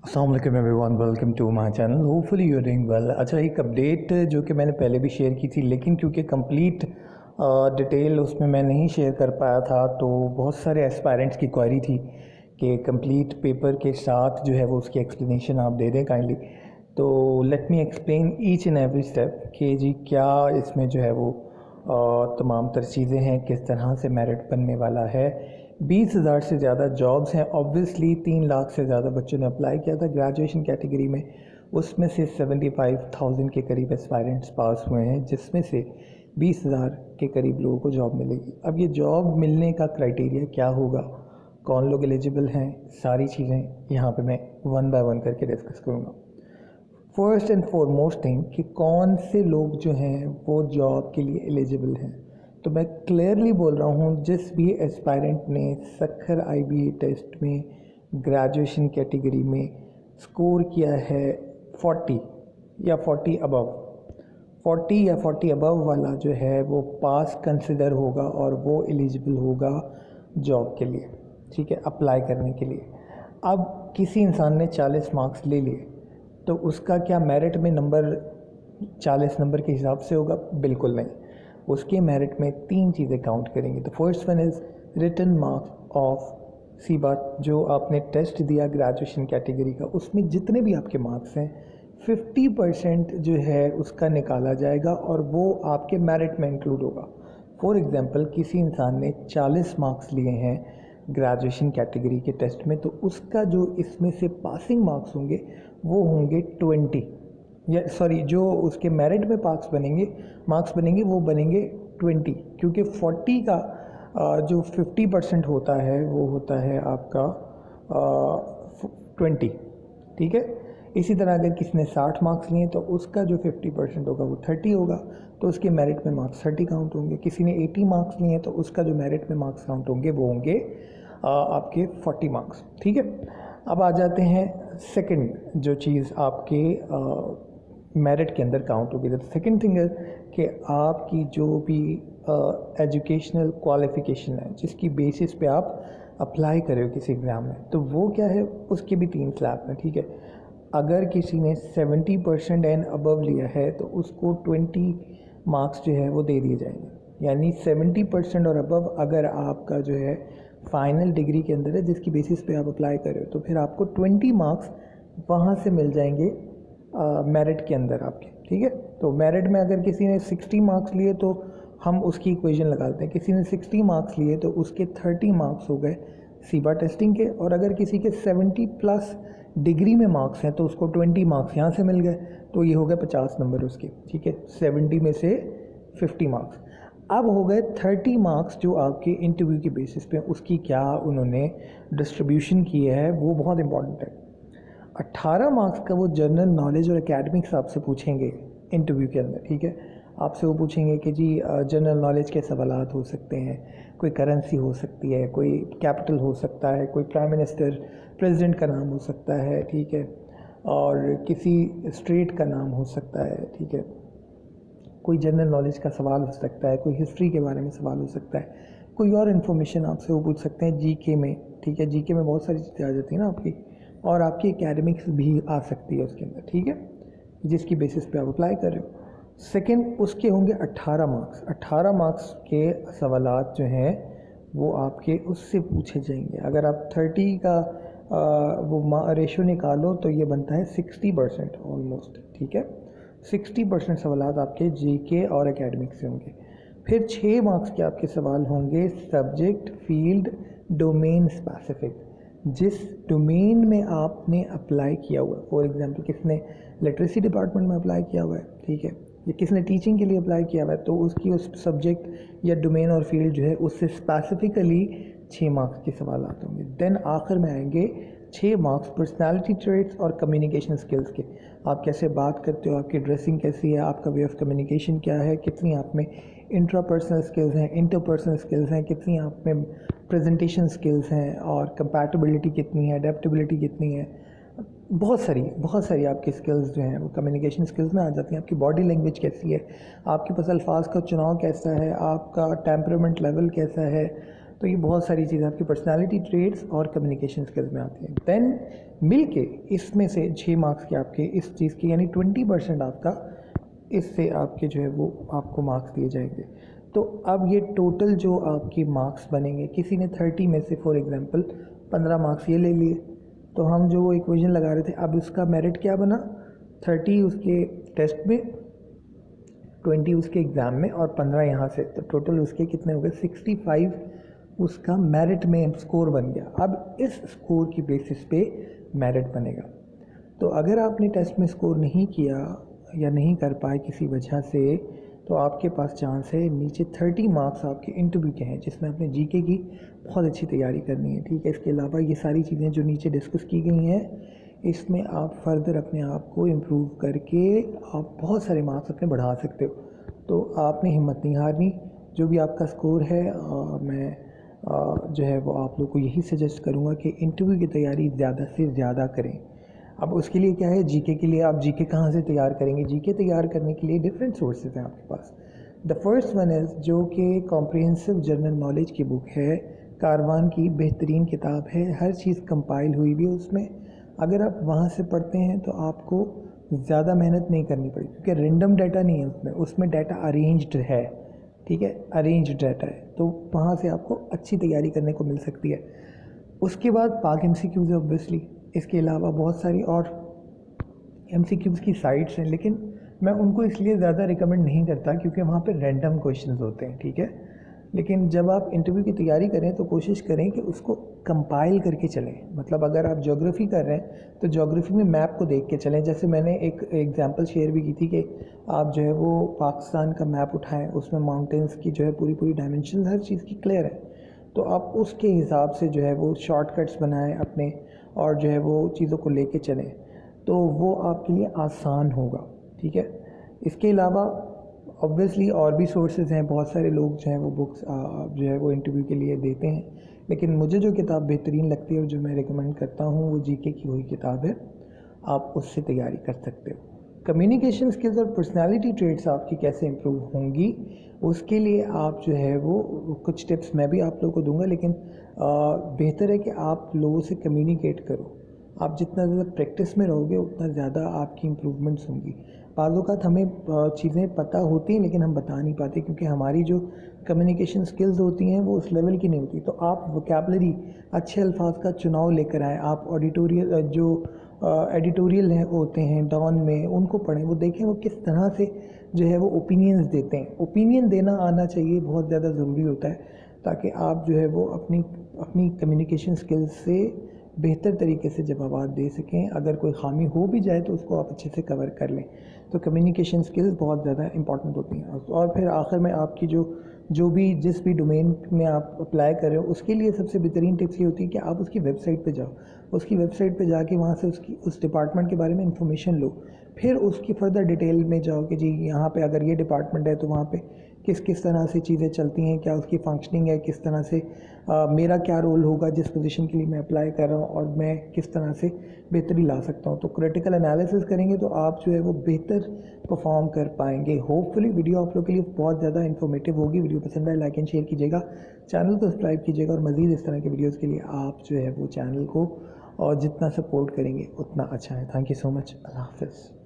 अस्सलाम वालेकुम everyone, welcome to my channel. Hopefully you are doing well. अच्छा, एक अपडेट जो कि मैंने पहले भी शेयर की थी, लेकिन क्योंकि कंप्लीट डिटेल उसमें मैं नहीं शेयर कर पाया था, तो बहुत सारे एस्पायरेंट्स की क्वेरी थी कि कंप्लीट पेपर के साथ जो है वो उसकी एक्सप्लेनेशन आप दे दें काइंडली। तो let me explain each and every step कि जी क्या इसमें जो है वो तमाम तर चीज़ें हैं, किस तरह से मेरिट बनने वाला है। 20,000 से ज़्यादा जॉब्स हैं। ऑब्वियसली 3 लाख से ज़्यादा बच्चों ने अप्लाई किया था ग्रेजुएशन कैटेगरी में, उसमें से 75,000 के करीब एस्पायरेंट्स पास हुए हैं, जिसमें से 20,000 के करीब लोगों को जॉब मिलेगी। अब ये जॉब मिलने का क्राइटेरिया क्या होगा, कौन लोग एलिजिबल हैं, सारी चीज़ें यहाँ पे मैं वन बाय वन करके डिस्कस करूँगा। फर्स्ट एंड फॉरमोस्ट थिंग कि कौन से लोग जो हैं वो जॉब के लिए एलिजिबल हैं। तो मैं क्लियरली बोल रहा हूँ, जिस भी एस्पायरेंट ने सक्खर IBA टेस्ट में ग्रेजुएशन कैटेगरी में स्कोर किया है 40 या 40 अबव, 40 या 40 अबव वाला जो है वो पास कंसिडर होगा और वो एलिजिबल होगा जॉब के लिए, ठीक है, अप्लाई करने के लिए। अब किसी इंसान ने 40 मार्क्स ले लिए तो उसका क्या मेरिट में नंबर 40 नंबर के हिसाब से होगा? बिल्कुल नहीं। उसके मेरिट में 3 चीज़ें काउंट करेंगे। तो first one is written marks off, सी बात, जो आपने टेस्ट दिया ग्रेजुएशन कैटेगरी का, उसमें जितने भी आपके मार्क्स हैं 50% जो है उसका निकाला जाएगा और वो आपके मेरिट में इंक्लूड होगा। फॉर एग्ज़ाम्पल, किसी इंसान ने 40 मार्क्स लिए हैं ग्रेजुएशन कैटेगरी के टेस्ट में, तो उसका जो इसमें से पासिंग मार्क्स होंगे वो होंगे 20, या सॉरी, जो उसके मेरिट में मार्क्स बनेंगे वो बनेंगे 20, क्योंकि 40 का जो 50% होता है वो होता है आपका 20, ठीक है। इसी तरह अगर किसी ने 60 मार्क्स लिए तो उसका जो 50% होगा वो 30 होगा, तो उसके मेरिट में मार्क्स 30 काउंट होंगे। किसी ने 80 मार्क्स लिए तो उसका जो मेरिट में मार्क्स काउंट होंगे वो होंगे आपके 40 मार्क्स, ठीक है। अब आ जाते हैं सेकंड जो चीज़ आपके मेरिट के अंदर काउंट होगी। द सेकंड थिंग है कि आपकी जो भी एजुकेशनल क्वालिफ़िकेशन है, जिसकी बेसिस पे आप अप्लाई कर रहे हो किसी एग्ज़ाम में, तो वो क्या है, उसके भी 3 स्लैब हैं, ठीक है। अगर किसी ने 70% एंड अबव लिया है तो उसको 20 मार्क्स जो है वो दे दिए जाएंगे। यानी 70% और अबव अगर आपका जो है फाइनल डिग्री के अंदर है, जिसकी बेसिस पे आप अप्लाई कर रहे हो, तो फिर आपको 20 मार्क्स वहाँ से मिल जाएंगे मेरिट के अंदर आपके, ठीक है। तो मेरिट में अगर किसी ने 60 मार्क्स लिए तो हम उसकी इक्वेशन लगाते हैं, किसी ने 60 मार्क्स लिए तो उसके 30 मार्क्स हो गए सीबा टेस्टिंग के, और अगर किसी के 70 प्लस डिग्री में मार्क्स हैं तो उसको 20 मार्क्स यहाँ से मिल गए, तो ये हो गए 50 नंबर उसके, ठीक है। 70 में से 50 मार्क्स। अब हो गए 30 मार्क्स जो आपके इंटरव्यू के बेसिस पे, उसकी क्या उन्होंने डिस्ट्रीब्यूशन की है, वो बहुत इंपॉर्टेंट है। 18 मार्क्स का वो जनरल नॉलेज और एकेडमिक्स आपसे पूछेंगे इंटरव्यू के अंदर, ठीक है। आपसे वो पूछेंगे कि जी जनरल नॉलेज के सवालात हो सकते हैं, कोई करेंसी हो सकती है, कोई कैपिटल हो सकता है, कोई प्राइम मिनिस्टर प्रेसिडेंट का नाम हो सकता है, ठीक है, और किसी स्टेट का नाम हो सकता है, ठीक है। कोई जनरल नॉलेज का सवाल हो सकता है, कोई हिस्ट्री के बारे में सवाल हो सकता है, कोई और इन्फॉर्मेशन आपसे वो पूछ सकते हैं जीके में, ठीक है। जीके में बहुत सारी चीज़ें आ जाती हैं ना आपकी, और आपकी एकेडमिक्स भी आ सकती है उसके अंदर, ठीक है, जिसकी बेसिस पे आप अप्लाई कर रहे हो। सेकंड, उसके होंगे 18 मार्क्स। 18 मार्क्स के सवालात जो हैं वो आपके उससे पूछे जाएंगे। अगर आप 30 का वो रेशो निकालो तो ये बनता है 60% ऑलमोस्ट, ठीक है। 60% सवालात आपके जीके और एकेडमिक से होंगे। फिर 6 मार्क्स के आपके सवाल होंगे सब्जेक्ट, फील्ड, डोमेन स्पेसिफिक, जिस डोमेन में आपने अप्लाई किया हुआ है। फॉर एग्जांपल, किसने लिटरेसी डिपार्टमेंट में अप्लाई किया हुआ है, ठीक है, या किसने टीचिंग के लिए अप्लाई किया हुआ है, तो उसकी उस सब्जेक्ट या डोमेन और फील्ड जो है उससे स्पेसिफिकली 6 मार्क्स के सवाल आते होंगे। देन आखिर में आएंगे 6 मार्क्स पर्सनालिटी ट्रेट्स और कम्युनिकेशन स्किल्स के। आप कैसे बात करते हो, आपकी ड्रेसिंग कैसी है, आपका वे ऑफ कम्युनिकेशन क्या है, कितनी आप में इंट्रापर्सनल स्किल्स हैं, इंटरपर्सनल स्किल्स हैं, कितनी आप में प्रेजेंटेशन स्किल्स हैं, और कंपैटिबिलिटी कितनी है, अडेप्टेबिलिटी कितनी है। बहुत सारी आपकी स्किल्स जो हैं वो कम्युनिकेशन स्किल्स में आ जाती हैं। आपकी बॉडी लैंग्वेज कैसी है, आपके पास अल्फाज का चुनाव कैसा है, आपका टेम्परामेंट लेवल कैसा है, तो ये बहुत सारी चीज़ें आपकी पर्सनालिटी ट्रेड्स और कम्युनिकेशन स्किल्स में आती हैं। देन मिल के इसमें से 6 मार्क्स के आपके इस चीज़ के यानी 20% आपका इससे आपके जो है वो आपको मार्क्स दिए जाएंगे। तो अब ये टोटल जो आपके मार्क्स बनेंगे, किसी ने 30 में से फॉर एग्जांपल 15 मार्क्स ये ले लिए, तो हम जो वो इक्वेशन लगा रहे थे, अब उसका मेरिट क्या बना, 30 उसके टेस्ट में, 20 उसके एग्ज़ाम में और 15 यहाँ से, तो टोटल उसके कितने हो गए, 65 उसका मेरिट में स्कोर बन गया। अब इस स्कोर की बेसिस पे मेरिट बनेगा। तो अगर आपने टेस्ट में स्कोर नहीं किया या नहीं कर पाए किसी वजह से, तो आपके पास चांस है नीचे 30 मार्क्स आपके इंटरव्यू के हैं जिसमें आपने जीके की बहुत अच्छी तैयारी करनी है, ठीक है। इसके अलावा ये सारी चीज़ें जो नीचे डिस्कस की गई हैं, इसमें आप फर्दर अपने आप को इम्प्रूव करके आप बहुत सारे मार्क्स अपने बढ़ा सकते हो। तो आपने हिम्मत नहीं हारनी। जो भी आपका स्कोर है मैं जो है वो आप लोग को यही सजेस्ट करूँगा कि इंटरव्यू की तैयारी ज़्यादा से ज़्यादा करें। अब उसके लिए क्या है, जीके के लिए आप जीके कहाँ से तैयार करेंगे? जीके तैयार करने के लिए डिफरेंट सोर्सेज हैं आपके पास। द फर्स्ट वन इज़ जो कि कॉम्प्रिहेंसिव जनरल नॉलेज की बुक है, कारवान की बेहतरीन किताब है, हर चीज़ कंपाइल हुई भी है उसमें। अगर आप वहाँ से पढ़ते हैं तो आपको ज़्यादा मेहनत नहीं करनी पड़ेगी, क्योंकि रैंडम डाटा नहीं है उसमें डाटा अरेंज्ड है, ठीक है, अरेंज्ड डाटा है, तो वहाँ से आपको अच्छी तैयारी करने को मिल सकती है। उसके बाद पाक MCQs ऑब्वियसली, इसके अलावा बहुत सारी और MCQs की साइट्स हैं, लेकिन मैं उनको इसलिए ज़्यादा रिकमेंड नहीं करता क्योंकि वहाँ पे रैंडम क्वेश्चंस होते हैं, ठीक है। लेकिन जब आप इंटरव्यू की तैयारी करें तो कोशिश करें कि उसको कंपाइल करके चलें। मतलब अगर आप ज्योग्राफी कर रहे हैं तो ज्योग्राफी में मैप को देख के चलें। जैसे मैंने एक एग्जांपल शेयर भी की थी कि आप जो है वो पाकिस्तान का मैप उठाएं, उसमें माउंटेन्स की जो है पूरी डायमेंशन हर चीज़ की क्लियर है, तो आप उसके हिसाब से जो है वो शॉर्टकट्स बनाएं अपने और जो है वो चीज़ों को लेके चलें, तो वो आपके लिए आसान होगा, ठीक है। इसके अलावा ऑब्वियसली और भी सोर्सेज हैं, बहुत सारे लोग जो हैं वो बुक्स जो है वो इंटरव्यू के लिए देते हैं, लेकिन मुझे जो किताब बेहतरीन लगती है और जो मैं रिकमेंड करता हूँ वो जीके की वही किताब है, आप उससे तैयारी कर सकते हो। कम्युनिकेशन स्किल्स और पर्सनालिटी ट्रेट्स आपकी कैसे इम्प्रूव होंगी, उसके लिए आप जो है वो कुछ टिप्स मैं भी आप लोगों को दूंगा, लेकिन बेहतर है कि आप लोगों से कम्युनिकेट करो। आप जितना ज़्यादा प्रैक्टिस में रहोगे उतना ज़्यादा आपकी इम्प्रूवमेंट्स होंगी। बाज़ औक़ात हमें चीज़ें पता होती हैं लेकिन हम बता नहीं पाते क्योंकि हमारी जो कम्युनिकेशन स्किल्स होती हैं वो उस लेवल की नहीं होती। तो आप वोकैबलरी, अच्छे अल्फाज का चुनाव लेकर आएँ। आप ऑडिटोरियल जो एडिटोरियल हैं होते हैं डॉन में, उनको पढ़ें, वो देखें वो किस तरह से जो है वो ओपिनियंस देते हैं। ओपिनियन देना आना चाहिए, बहुत ज़्यादा ज़रूरी होता है, ताकि आप जो है वो अपनी कम्युनिकेशन स्किल्स से बेहतर तरीके से जवाब दे सकें। अगर कोई ख़ामी हो भी जाए तो उसको आप अच्छे से कवर कर लें। तो कम्युनिकेशन स्किल्स बहुत ज़्यादा इंपॉर्टेंट होती हैं। और फिर आखिर में आपकी जो भी जिस भी डोमेन में आप अप्लाई कर रहे हो उसके लिए सबसे बेहतरीन टिप्स ये होती है कि आप उसकी वेबसाइट पे जाओ, उसकी वेबसाइट पे जाके वहाँ से उस डिपार्टमेंट के बारे में इंफॉर्मेशन लो, फिर उसकी फर्दर डिटेल में जाओ कि जी यहाँ पे अगर ये डिपार्टमेंट है तो वहाँ पे किस किस तरह से चीज़ें चलती हैं, क्या उसकी फंक्शनिंग है, किस तरह से मेरा क्या रोल होगा जिस पोजीशन के लिए मैं अप्लाई कर रहा हूँ और मैं किस तरह से बेहतरी ला सकता हूँ। तो क्रिटिकल एनालिसिस करेंगे तो आप जो है वो बेहतर परफॉर्म कर पाएंगे। होपफुली वीडियो आप लोग के लिए बहुत ज़्यादा इन्फॉर्मेटिव होगी। वीडियो पसंद आए लाइक एंड शेयर कीजिएगा, चैनल को सब्सक्राइब कीजिएगा और मज़ीद इस तरह के वीडियोज़ के लिए आप जो है वो चैनल को और जितना सपोर्ट करेंगे उतना अच्छा है। Thank you so much. अल्लाह हाफ़िज़।